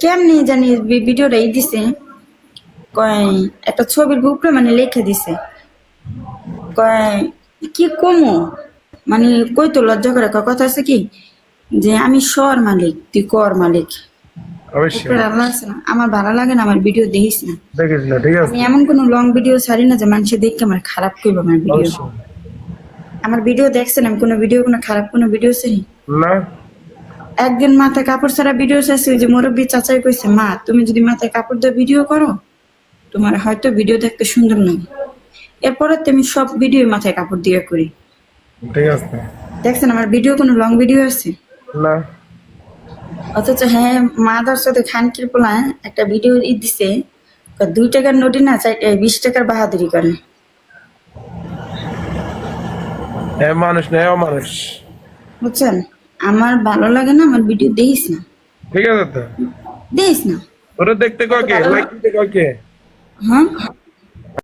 কেমনি জানি ভিডিওটা দিছে, কয় একটা ছবির উপরে মানে লিখে দিছে, কয় কি কমো, মানে কই তো লজ্জা করে, কথা আছে কি যে আমি শহর মালিক তুই কর মালিক। অবশ্যই উপরে আল্লাহ আছে না, আমার ভালো লাগে না, আমার ভিডিও দেখিস না। দেখিস না, ঠিক আমি আছে। এমন কোনো লং ভিডিও ছাড়ি না যে মানুষে দেখে আমার খারাপ করবো। আমার ভিডিও, অবশ্যই আমার ভিডিও দেখছেন, আমি কোনো খারাপ কোনো ভিডিও ছাড়ি? না। একদিন মাথায় কাপড় ছাড়া ভিডিও চাইছে, ওই যে মুরব্বী চাচাই কইছে, মা তুমি যদি মাথায় কাপড় দিয়ে ভিডিও করো তোমার হয়তো ভিডিও দেখতে সুন্দর লাগে। এরপরে তুমি সব ভিডিও মাথায় কাপড় দিয়ে করি। ঠিক আছে। দেখছেন আমার ভিডিও কোনো লং ভিডিও আছে? না। অথচ হ্যাঁ, মাদার সাথে খানকির পোলা একটা ভিডিও দিছে, 2 টাকার নোটই না 20 টাকার বাহাদুরি করে। এ মানুষ না, এও মানুষ। বুঝছেন, আমার ভালো লাগে না, আমার ভিডিও দেখিস না, ঠিক আছে তো। দেখিস না। ওরা দেখতে কয় কে, লাইক দিতে কয় কে? হ্যাঁ